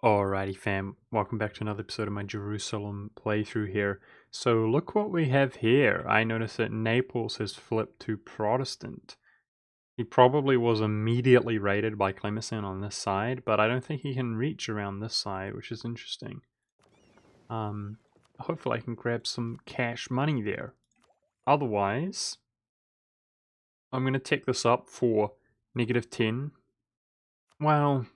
Alrighty fam, welcome back to another episode of my Jerusalem playthrough here. So look what we have here. I notice that Naples has flipped to Protestant. He probably was immediately raided by Clemson on this side, but I don't think he can reach around this side, which is interesting. Hopefully I can grab some cash money there. Otherwise, I'm going to take this up for -10. Well,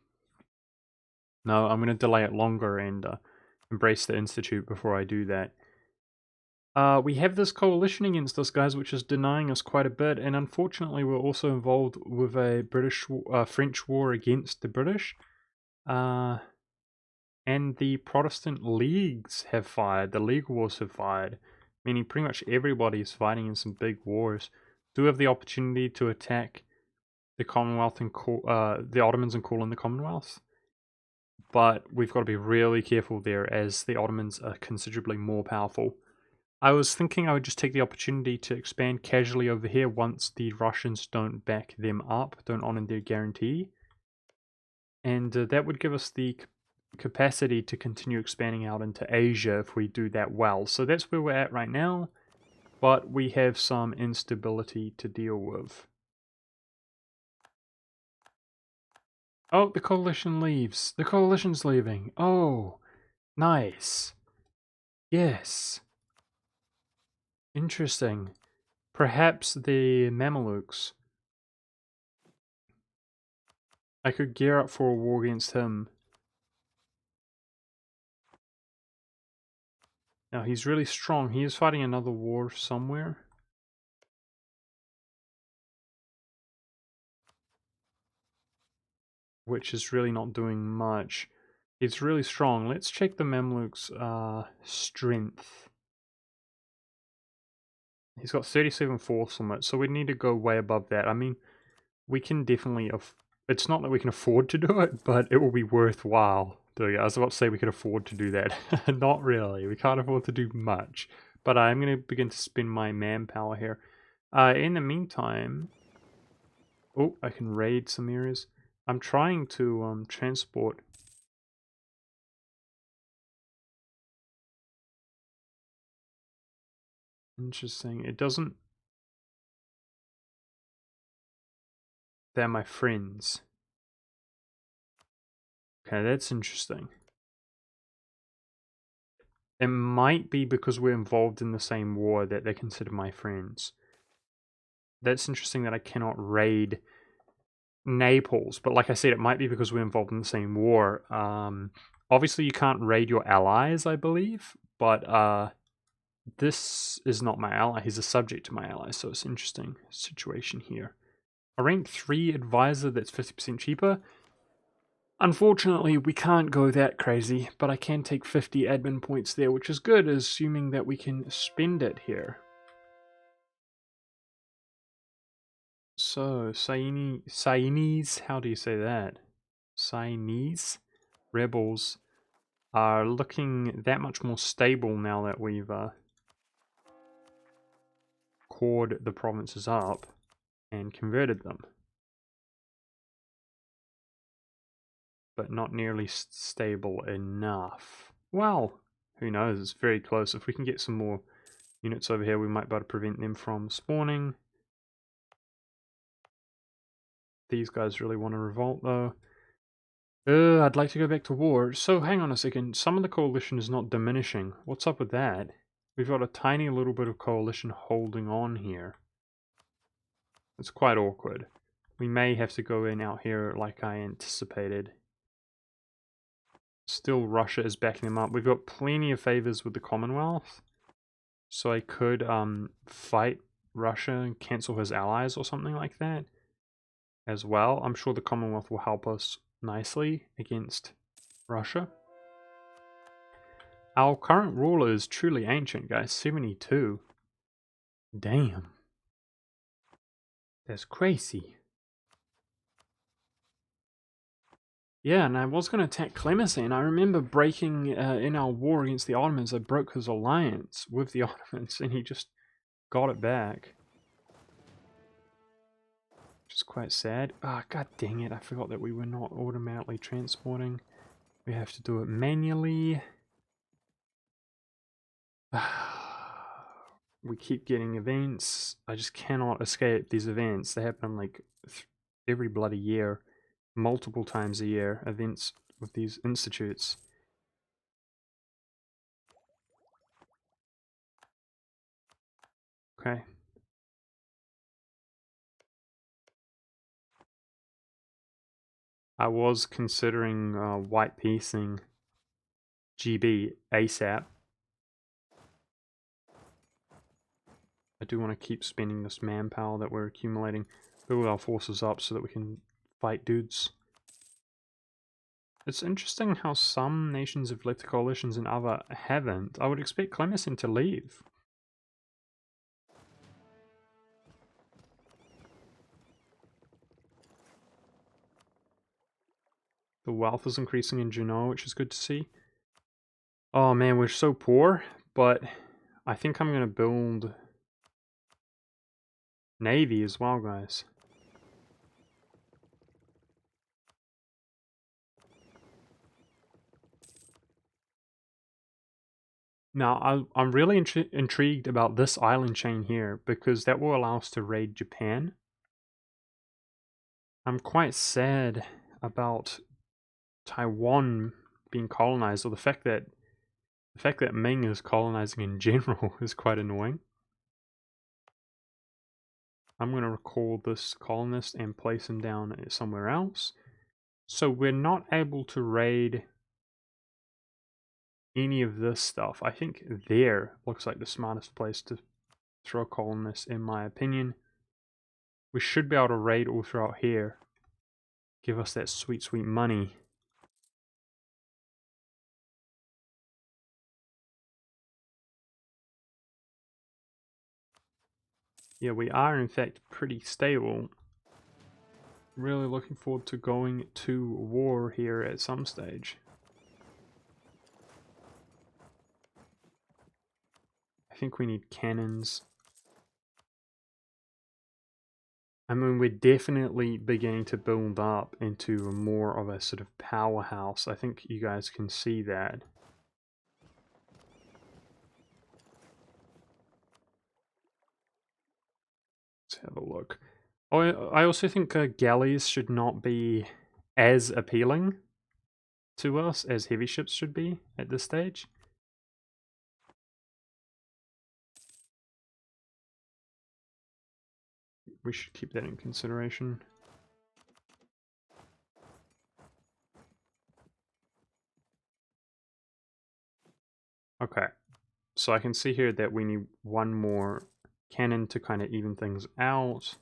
no, I'm going to delay it longer and embrace the Institute before I do that. We have this coalition against us, guys, which is denying us quite a bit, and unfortunately, we're also involved with a French war against the British. And the Protestant leagues have fired, the League Wars have fired, meaning pretty much everybody is fighting in some big wars. Do have the opportunity to attack the Commonwealth and the Ottomans and call in the Commonwealth, but we've got to be really careful there as the Ottomans are considerably more powerful. I was thinking I would just take the opportunity to expand casually over here once the Russians don't back them up, don't honor their guarantee. And that would give us the capacity to continue expanding out into Asia if we do that well. So that's where we're at right now, but we have some instability to deal with. Oh, the coalition leaves. The coalition's leaving. Oh, nice. Yes. Interesting. Perhaps the Mamelukes. I could gear up for a war against him. Now he's really strong. He is fighting another war somewhere. Which is really not doing much. He's really strong. Let's check the Mamluk's strength. He's got 37 force on it, so we need to go way above that. I mean, we can definitely... It's not that we can afford to do it, but it will be worthwhile doing it. I was about to say we could afford to do that. Not really. We can't afford to do much. But I'm going to begin to spend my manpower here. In the meantime... Oh, I can raid some areas. I'm trying to transport... Interesting. It doesn't... They're my friends. Okay, that's interesting. It might be because we're involved in the same war that they consider my friends. That's interesting that I cannot raid Naples, but like I said, it might be because we're involved in the same war. Obviously you can't raid your allies, I believe, but this is not my ally. He's a subject to my ally, so it's an interesting situation here. A rank 3 advisor that's 50% cheaper. Unfortunately, we can't go that crazy, but I can take 50 admin points there, which is good, assuming that we can spend it here. So, Sainese, how do you say that? Sainese rebels are looking that much more stable now that we've cored the provinces up and converted them. But not nearly stable enough. Well, who knows, it's very close. If we can get some more units over here, we might be able to prevent them from spawning. These guys really want to revolt, though. I'd like to go back to war. So, hang on a second. Some of the coalition is not diminishing. What's up with that? We've got a tiny little bit of coalition holding on here. It's quite awkward. We may have to go in out here like I anticipated. Still, Russia is backing them up. We've got plenty of favors with the Commonwealth. So I could fight Russia and cancel his allies or something like that as well. I'm sure the Commonwealth will help us nicely against Russia. Our current ruler is truly ancient, guys. 72. Damn. That's crazy. Yeah, and I was going to attack Clemency, and I remember breaking in our war against the Ottomans. I broke his alliance with the Ottomans, and he just got it back. Which is quite sad. Ah, god dang it, I forgot that we were not automatically transporting. We have to do it manually. We keep getting events. I just cannot escape these events. They happen like every bloody year, multiple times a year, events with these institutes. Okay. I was considering white piecing GB ASAP. I do want to keep spending this manpower that we're accumulating, build our forces up so that we can fight dudes. It's interesting how some nations have left the coalitions and other haven't. I would expect Clemson to leave. The wealth is increasing in Juneau, which is good to see. Oh man, we're so poor, but I think I'm going to build Navy as well, guys. Now, I'm really intrigued about this island chain here, because that will allow us to raid Japan. I'm quite sad about Taiwan being colonized, or the fact that Ming is colonizing in general is quite annoying. I'm going to recall this colonist and place him down somewhere else. So we're not able to raid any of this stuff. I think there looks like the smartest place to throw a colonist, in my opinion. We should be able to raid all throughout here. Give us that sweet, sweet money. Yeah, we are in fact pretty stable. Really looking forward to going to war here at some stage. I think we need cannons. I mean, we're definitely beginning to build up into more of a sort of powerhouse. I think you guys can see that. Let's have a look. Oh, I also think galleys should not be as appealing to us as heavy ships should be at this stage. We should keep that in consideration. Okay, so I can see here that we need one more cannon to kind of even things out.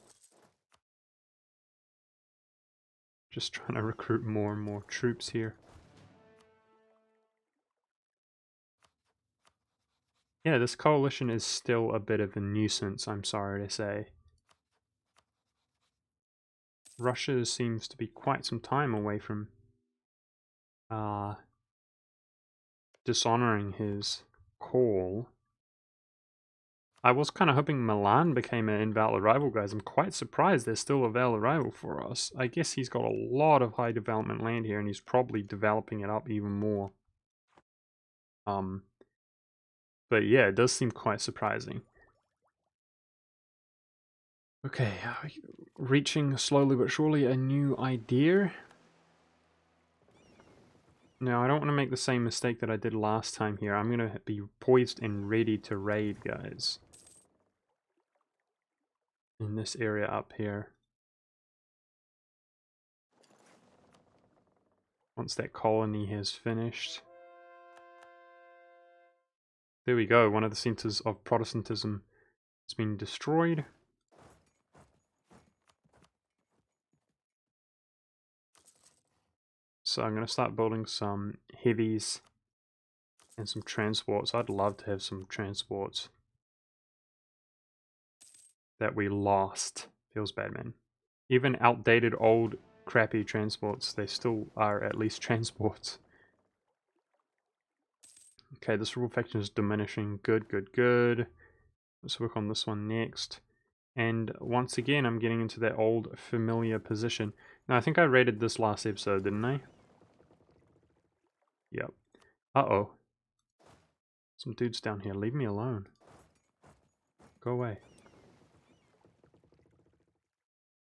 Just trying to recruit more and more troops here. Yeah, this coalition is still a bit of a nuisance, I'm sorry to say. Russia seems to be quite some time away from dishonoring his call. I was kind of hoping Milan became an invalid rival, guys. I'm quite surprised there's still a valid rival for us. I guess he's got a lot of high development land here, and he's probably developing it up even more. But yeah, it does seem quite surprising. Okay, reaching slowly but surely a new idea. Now, I don't want to make the same mistake that I did last time here. I'm going to be poised and ready to raid, guys. In this area up here. Once that colony has finished. There we go, one of the centers of Protestantism has been destroyed. So I'm going to start building some heavies and some transports. I'd love to have some transports that we lost. Feels bad, man. Even outdated, old, crappy transports, they still are at least transports. Okay, this rule faction is diminishing. Good, good, good. Let's work on this one next. And once again, I'm getting into that old familiar position. Now, I think I rated this last episode, didn't I? Uh-oh. Some dudes down here. Leave me alone. Go away.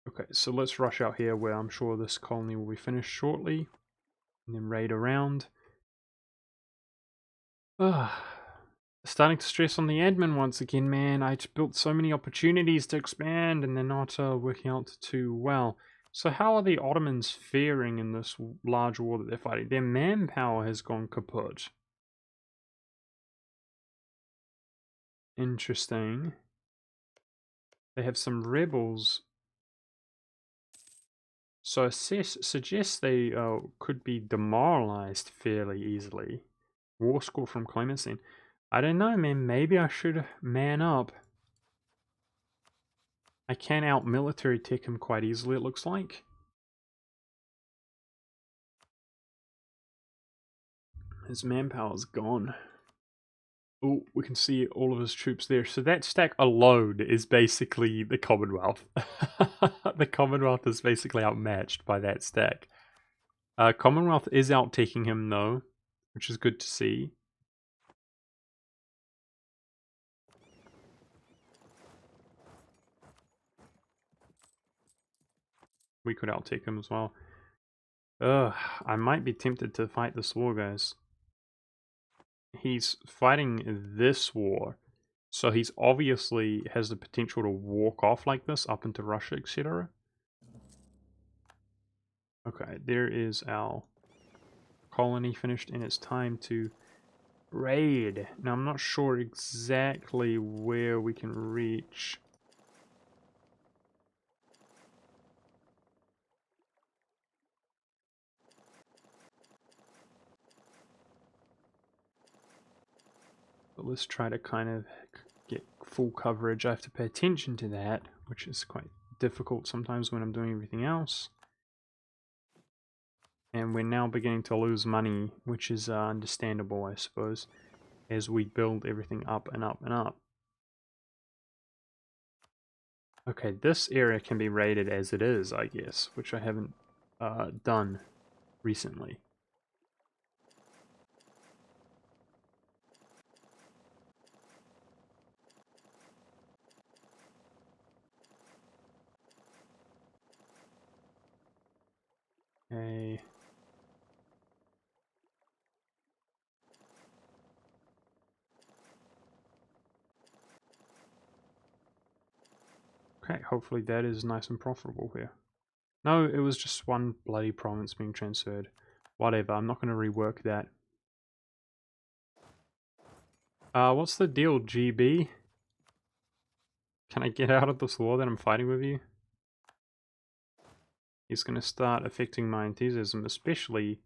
Okay, so let's rush out here where I'm sure this colony will be finished shortly. And then raid around. Starting to stress on the admin once again, man. I just built so many opportunities to expand and they're not working out too well. So how are the Ottomans faring in this large war that they're fighting? Their manpower has gone kaput. Interesting. They have some rebels. So suggests they could be demoralized fairly easily. War score from Clemency. I don't know, man. Maybe I should man up. I can out-military tech him quite easily, it looks like. His manpower's gone. Oh, we can see all of his troops there. So that stack alone is basically the Commonwealth. The Commonwealth is basically outmatched by that stack. Commonwealth is out-taking him though, which is good to see. We could outtake him as well. Ugh, I might be tempted to fight this war, guys. He's fighting this war, so he's obviously has the potential to walk off like this up into Russia, etc. Okay, there is our colony finished, and it's time to raid. Now, I'm not sure exactly where we can reach. But let's try to kind of get full coverage. I have to pay attention to that, which is quite difficult sometimes when I'm doing everything else. And we're now beginning to lose money, which is understandable, I suppose, as we build everything up and up and up. Okay, this area can be rated as it is, I guess, which I haven't done recently. Okay. Okay, hopefully that is nice and profitable here. No, it was just one bloody province being transferred. Whatever, I'm not going to rework that. What's the deal, GB? Can I get out of this war that I'm fighting with you? He's going to start affecting my enthusiasm, especially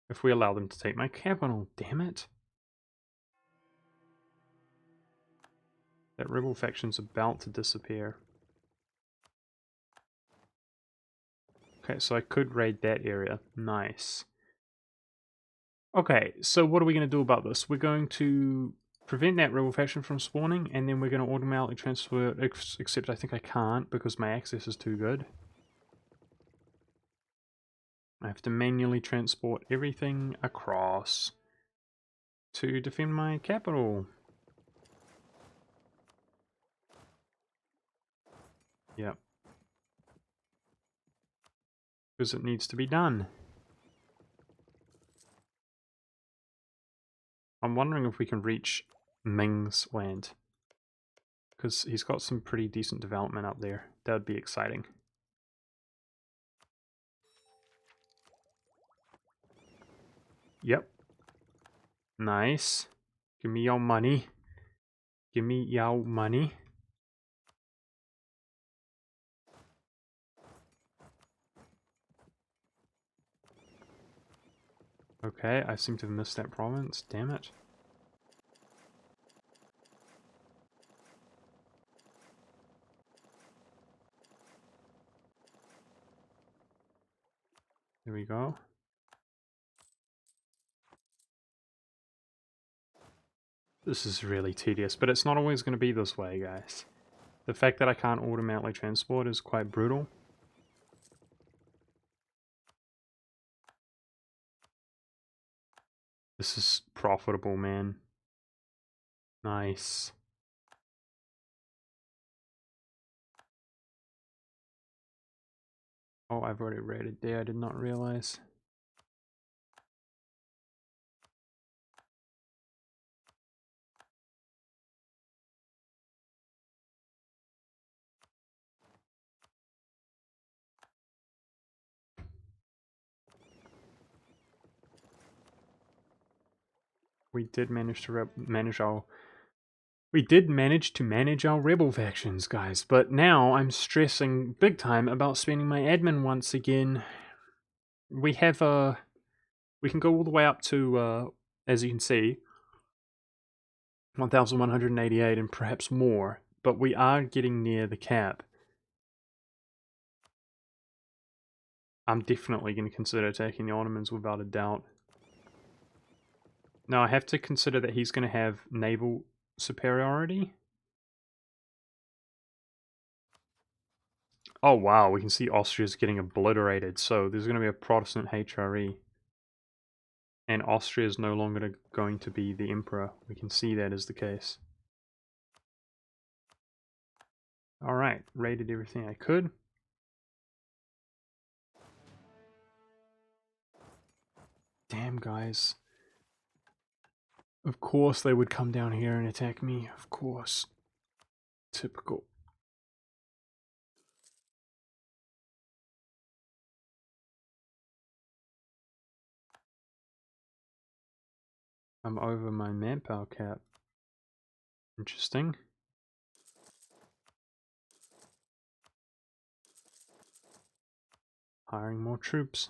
if we allow them to take my capital. Damn it. That rebel faction's about to disappear. Okay, so I could raid that area. Nice. Okay, so what are we going to do about this? We're going to prevent that rebel faction from spawning, and then we're going to automatically transfer it, except I think I can't because my access is too good. I have to manually transport everything across to defend my capital. Yep. Because it needs to be done. I'm wondering if we can reach Ming's land. Because he's got some pretty decent development up there. That would be exciting. Yep. Nice. Give me your money. Give me your money. Okay, I seem to have missed that province. Damn it. There we go. This is really tedious, but it's not always going to be this way, guys. The fact that I can't automatically transport is quite brutal. This is profitable, man. Nice. Oh, I've already read it there. I did not realize. We did manage to manage our... We did manage to manage our rebel factions, guys. But now I'm stressing big time about spending my admin once again. We have we can go all the way up to, as you can see, 1,188 and perhaps more. But we are getting near the cap. I'm definitely going to consider attacking the Ottomans without a doubt. Now I have to consider that he's going to have naval superiority. Oh wow, we can see Austria's getting obliterated, so there's going to be a Protestant HRE. And Austria is no longer going to be the emperor. We can see that is the case. Alright, raided everything I could. Damn, guys. Of course they would come down here and attack me, of course. Typical. I'm over my manpower cap. Interesting. Hiring more troops.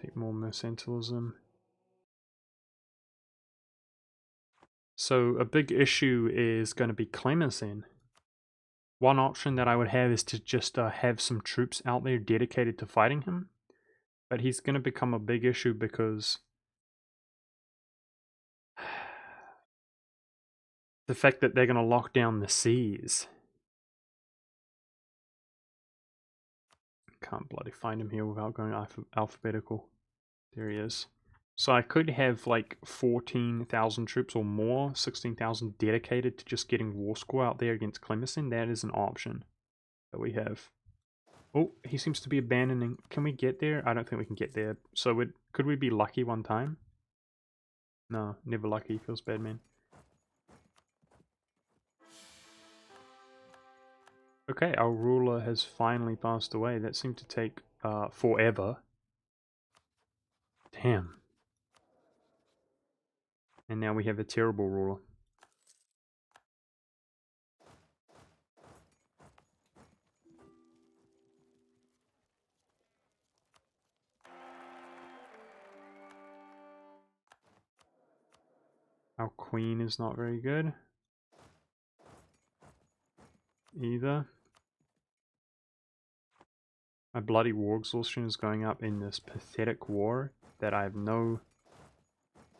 Take more mercantilism. So a big issue is going to be Clemenceau. One option that I would have is to just have some troops out there dedicated to fighting him. But he's going to become a big issue because the fact that they're going to lock down the seas. Can't bloody find him here without going alphabetical. There he is. So I could have like 14,000 troops or more, 16,000 dedicated to just getting war score out there against Clemenceau. That is an option that we have. Oh, he seems to be abandoning. Can we get there? I don't think we can get there. So could we be lucky one time? No, never lucky. Feels bad, man. Okay, our ruler has finally passed away. That seemed to take forever. Damn. And now we have a terrible ruler. Our queen is not very good. Either. My bloody war exhaustion is going up in this pathetic war that I have no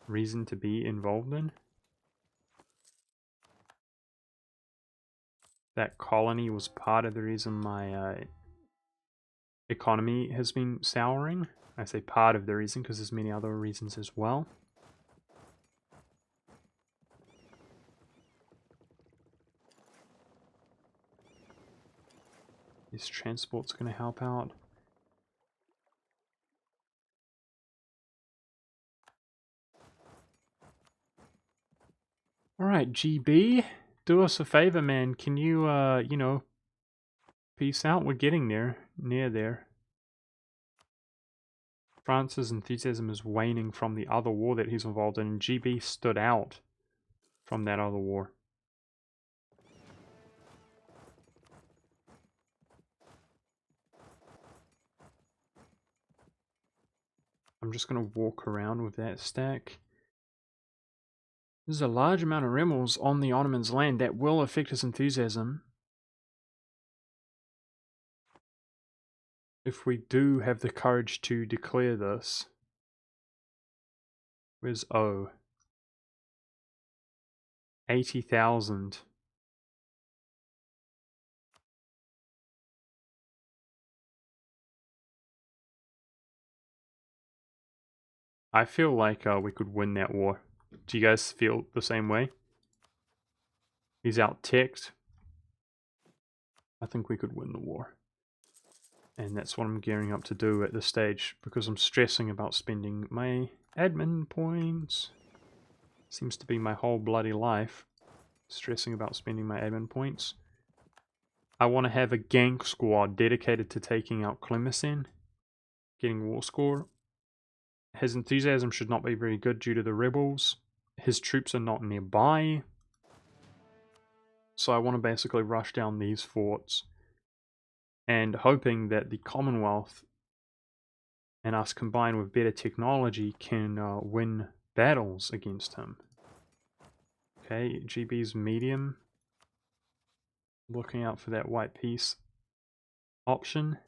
reason to be involved in. That colony was part of the reason my economy has been souring. I say part of the reason because there's many other reasons as well. This transport's going to help out. Alright, GB, do us a favor, man. Can you, you know, peace out? We're getting there. Near there. France's enthusiasm is waning from the other war that he's involved in, and GB stood out from that other war. I'm just going to walk around with that stack. There's a large amount of rebels on the Ottomans' land that will affect his enthusiasm. If we do have the courage to declare this. Where's O? 80,000. I feel like we could win that war. Do you guys feel the same way? He's out-teched. I think we could win the war. And that's what I'm gearing up to do at this stage, because I'm stressing about spending my admin points. Seems to be my whole bloody life, stressing about spending my admin points. I want to have a gank squad dedicated to taking out Clemison, getting war score. His enthusiasm should not be very good due to the rebels. His troops are not nearby. So I want to basically rush down these forts and hoping that the Commonwealth and us combined with better technology can win battles against him. Okay, GB's medium. Looking out for that white piece option.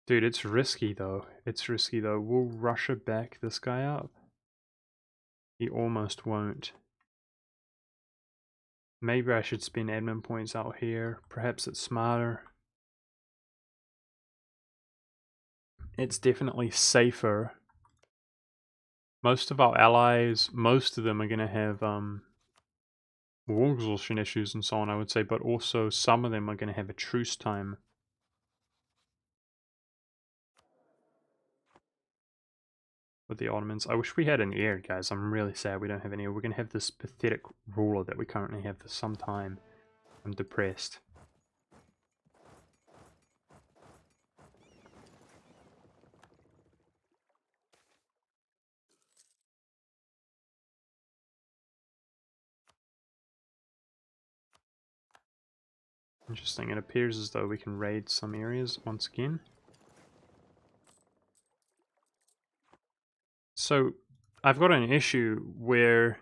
Dude, it's risky though. It's risky though. Will Russia back this guy up? He almost won't. Maybe I should spend admin points out here. Perhaps it's smarter. It's definitely safer. Most of our allies, most of them are going to have war exhaustion issues and so on, I would say, but also some of them are going to have a truce time. With the Ottomans. I wish we had an heir, guys. I'm really sad we don't have any heir. We're going to have this pathetic ruler that we currently have for some time. I'm depressed. Interesting. It appears as though we can raid some areas once again. So, I've got an issue where...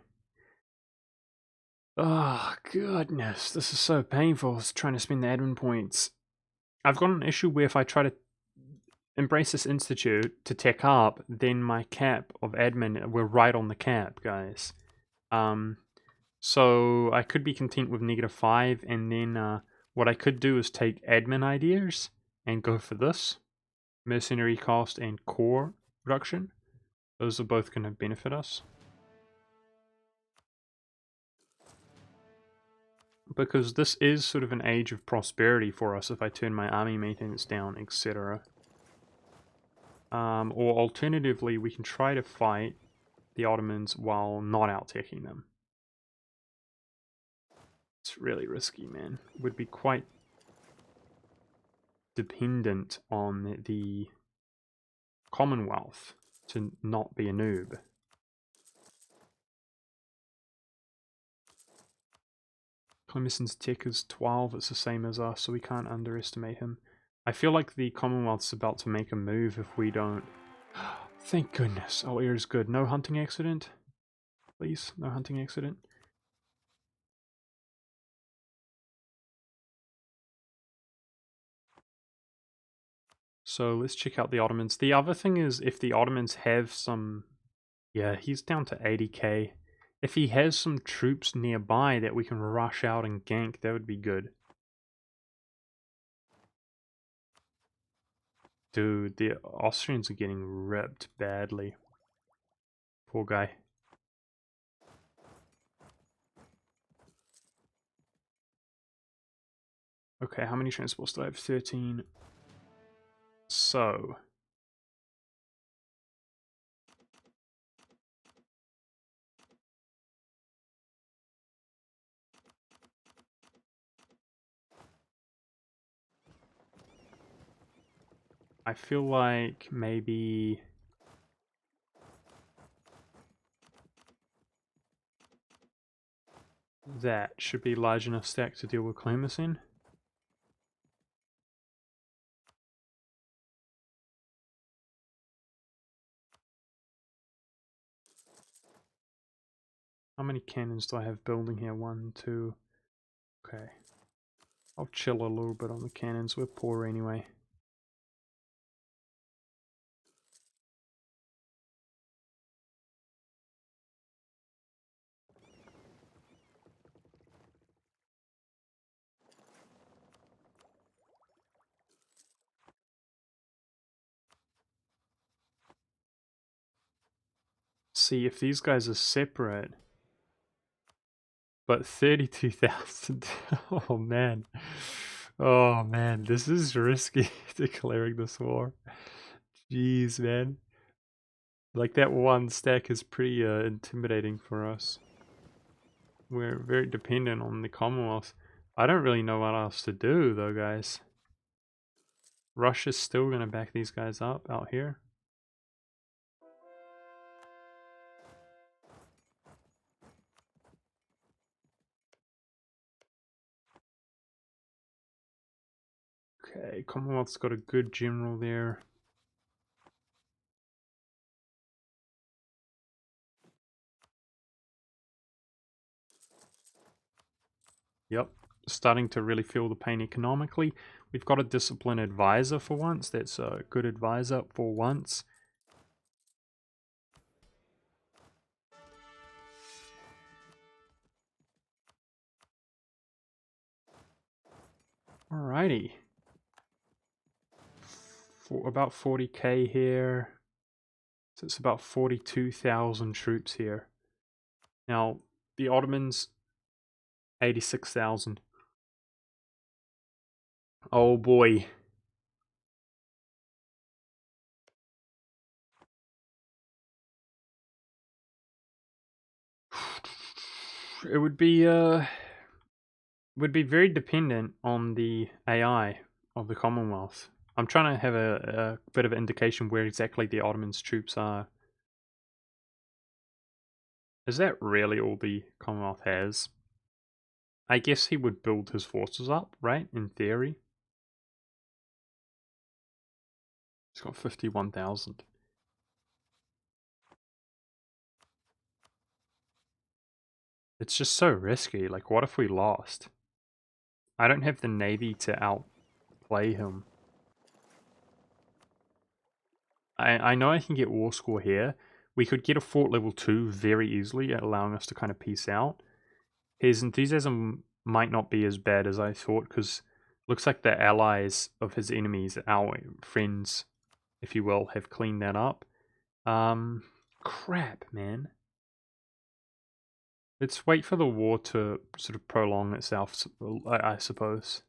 Oh, goodness. This is so painful. It's trying to spend the admin points. I've got an issue where if I try to embrace this institute to tech up, then my cap of admin, we're right on the cap, guys. So I could be content with -5, and then what I could do is take admin ideas and go for this. Mercenary cost and core reduction. Those are both going to benefit us. Because this is sort of an age of prosperity for us if I turn my army maintenance down, etc. Or alternatively, we can try to fight the Ottomans while not out-teching them. It's really risky, man. Would be quite dependent on the Commonwealth to not be a noob. Clemison's tech is 12, it's the same as us, so we can't underestimate him. I feel like the Commonwealth's about to make a move if we don't... Thank goodness, our air is good. No hunting accident? Please, no hunting accident. So let's check out the Ottomans. The other thing is, if the Ottomans have some... Yeah, he's down to 80k. If he has some troops nearby that we can rush out and gank, that would be good. Dude, the Austrians are getting ripped badly. Poor guy. Okay, how many transports do I have? 13. So... I feel like maybe... that should be large enough stack to deal with Clamus in. How many cannons do I have building here? 1, 2... Okay. I'll chill a little bit on the cannons, we're poor anyway. see if these guys are separate. But 32,000. Oh man. Oh man, this is risky declaring this war. Jeez, man. Like that one stack is pretty intimidating for us. We're very dependent on the Commonwealth. I don't really know what else to do though, guys. Russia's still gonna back these guys up out here. Okay, Commonwealth's got a good general there. Yep, starting to really feel the pain economically. We've got a disciplined advisor for once. That's a good advisor for once. Alrighty. For about 40k here. So it's about 42,000 troops here. Now, the Ottomans, 86,000. Oh boy. It would be very dependent on the AI of the Commonwealth. I'm trying to have a bit of an indication where exactly the Ottomans' troops are. Is that really all the Commonwealth has? I guess he would build his forces up, right? In theory. He's got 51,000. It's just so risky. Like, what if we lost? I don't have the navy to outplay him. I know I can get war score here. We could get a fort level 2 very easily, allowing us to kind of peace out. His enthusiasm might not be as bad as I thought, because looks like the allies of his enemies, our friends, if you will, have cleaned that up. Crap, man. Let's wait for the war to sort of prolong itself, I suppose.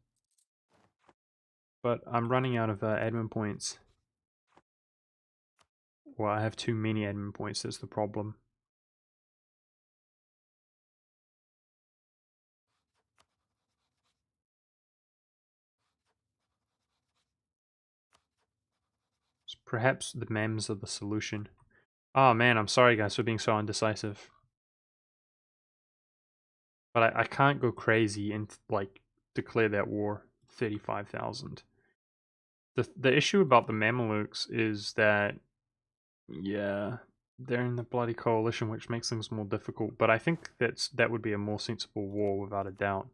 But I'm running out of admin points. Well, I have too many admin points, that's the problem. So perhaps the mems are the solution. Oh man, I'm sorry guys for being so indecisive. But I can't go crazy and like declare that war. 35,000. The issue about the Mamelukes is that, yeah, they're in the bloody coalition, which makes things more difficult. But I think that would be a more sensible war without a doubt.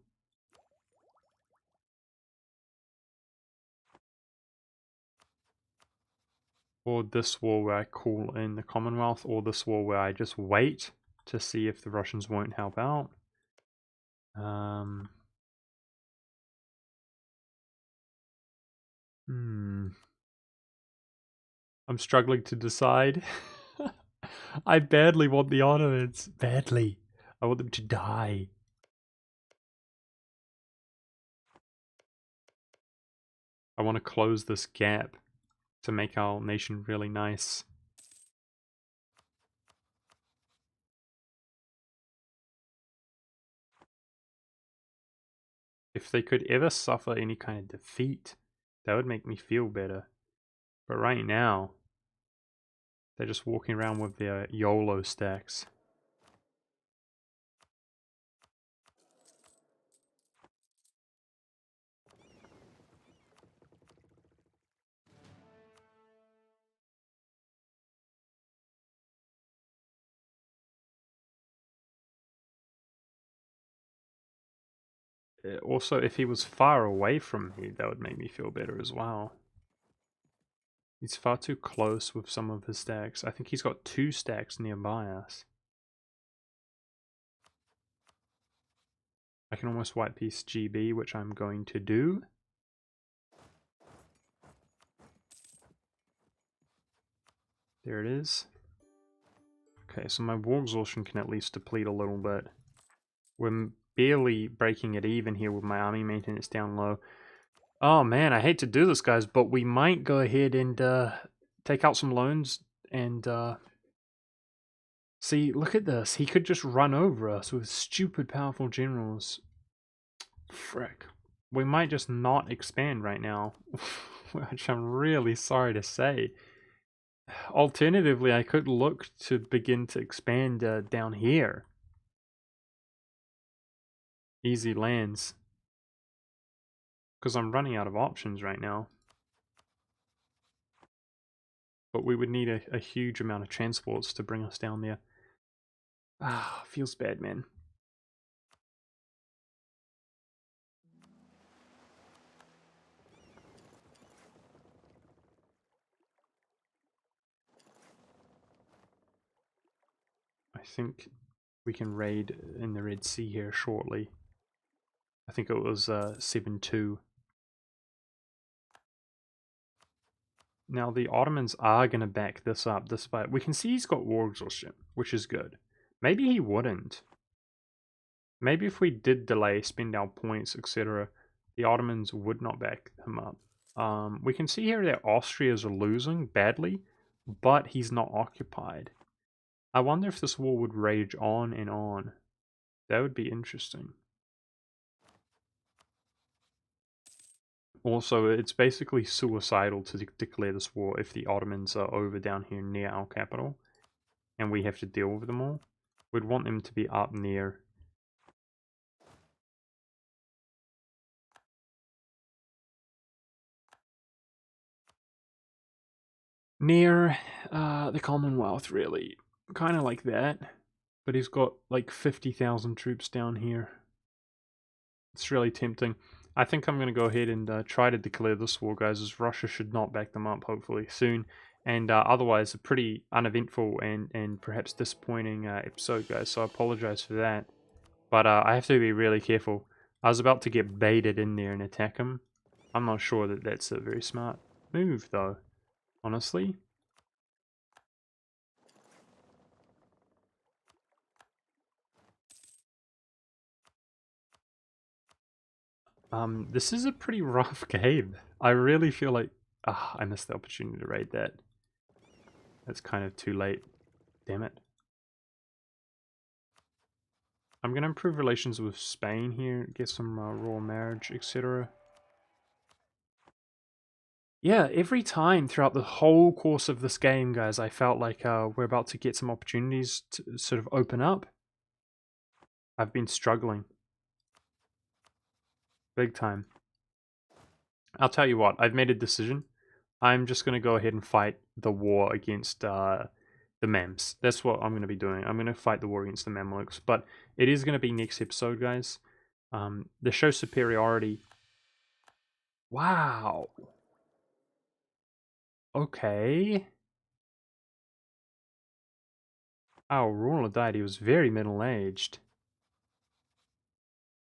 Or this war where I call in the Commonwealth, or this war where I just wait to see if the Russians won't help out. I'm struggling to decide. I badly want the Ottomans. Badly. I want them to die. I want to close this gap to make our nation really nice. If they could ever suffer any kind of defeat, that would make me feel better. But right now, they're just walking around with their YOLO stacks. Also, if he was far away from me, that would make me feel better as well. He's far too close with some of his stacks. I think he's got 2 stacks nearby us. I can almost white piece GB, which I'm going to do. There it is. Okay, so my war exhaustion can at least deplete a little bit. We're barely breaking it even here with my army maintenance down low. Oh man, I hate to do this, guys, but we might go ahead and take out some loans and see, look at this. He could just run over us with stupid powerful generals. Frick. We might just not expand right now, which I'm really sorry to say. Alternatively, I could look to begin to expand down here. Easy lands. Because I'm running out of options right now. But we would need a huge amount of transports to bring us down there. Ah, feels bad, man. I think we can raid in the Red Sea here shortly. I think it was 7-2. Now the Ottomans are going to back this up despite... We can see he's got war exhaustion, which is good. Maybe he wouldn't. Maybe if we did delay, spend our points, etc., the Ottomans would not back him up. We can see here that Austria's losing badly, but he's not occupied. I wonder if this war would rage on and on. That would be interesting. Also, it's basically suicidal to declare this war if the Ottomans are over down here near our capital, and we have to deal with them all. We'd want them to be up near... near the Commonwealth, really. Kind of like that. But he's got like 50,000 troops down here. It's really tempting. I think I'm going to go ahead and try to declare this war, guys, as Russia should not back them up, hopefully, soon. And otherwise, a pretty uneventful and perhaps disappointing episode, guys, so I apologize for that. But I have to be really careful. I was about to get baited in there and attack him. I'm not sure that that's a very smart move, though, honestly. This is a pretty rough game. I really feel like... I missed the opportunity to raid that. That's kind of too late. Damn it. I'm going to improve relations with Spain here, get some royal marriage, etc. Yeah, every time throughout the whole course of this game, guys, I felt like we're about to get some opportunities to sort of open up. I've been struggling. Big time. I'll tell you what, I've made a decision. I'm just going to go ahead and fight the war against the Mems. That's what I'm going to be doing. I'm going to fight the war against the Mamluks. But it is going to be next episode, guys. The show superiority. Wow. Okay. Our ruler died. He was very middle-aged.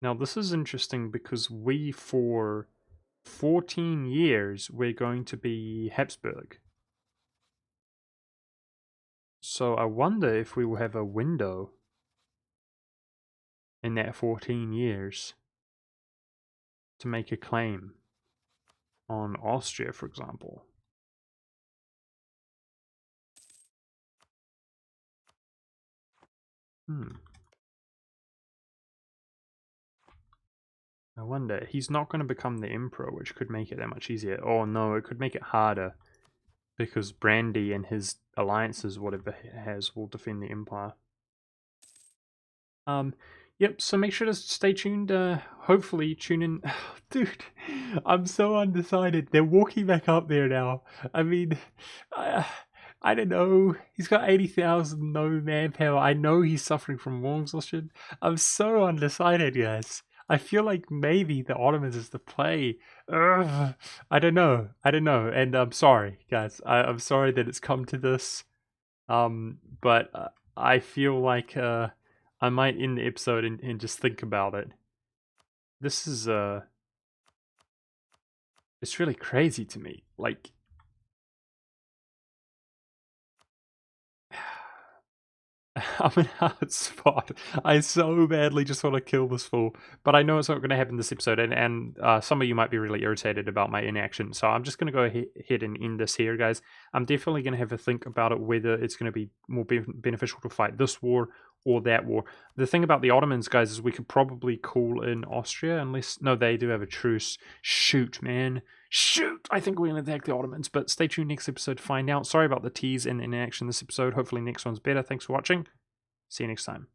Now, this is interesting because we, for 14 years, we're going to be Habsburg. So I wonder if we will have a window in that 14 years to make a claim on Austria, for example. I wonder. He's not going to become the emperor, which could make it that much easier. Oh no, it could make it harder. Because Brandy and his alliances, whatever he has, will defend the empire. Yep, so make sure to stay tuned. Hopefully tune in. Dude, I'm so undecided. They're walking back up there now. I mean, I don't know. He's got 80,000 no manpower. I know he's suffering from war exhaustion. I'm so undecided, guys. I feel like maybe the Ottomans is the play. Ugh, I don't know. And I'm sorry, guys. I'm sorry that it's come to this. But I feel like I might end the episode and just think about it. This is it's really crazy to me. Like, I'm in a hard spot. I so badly just want to kill this fool, but I know it's not going to happen this episode, and some of you might be really irritated about my inaction, so I'm just going to go ahead and end this here, guys. I'm definitely going to have a think about it, whether it's going to be more beneficial to fight this war or that war. The thing about the Ottomans, guys, is we could probably call in Austria, unless... No, they do have a truce. Shoot, man. Shoot! I think we're going to attack the Ottomans, but stay tuned next episode to find out. Sorry about the tease and inaction this episode. Hopefully next one's better. Thanks for watching. See you next time.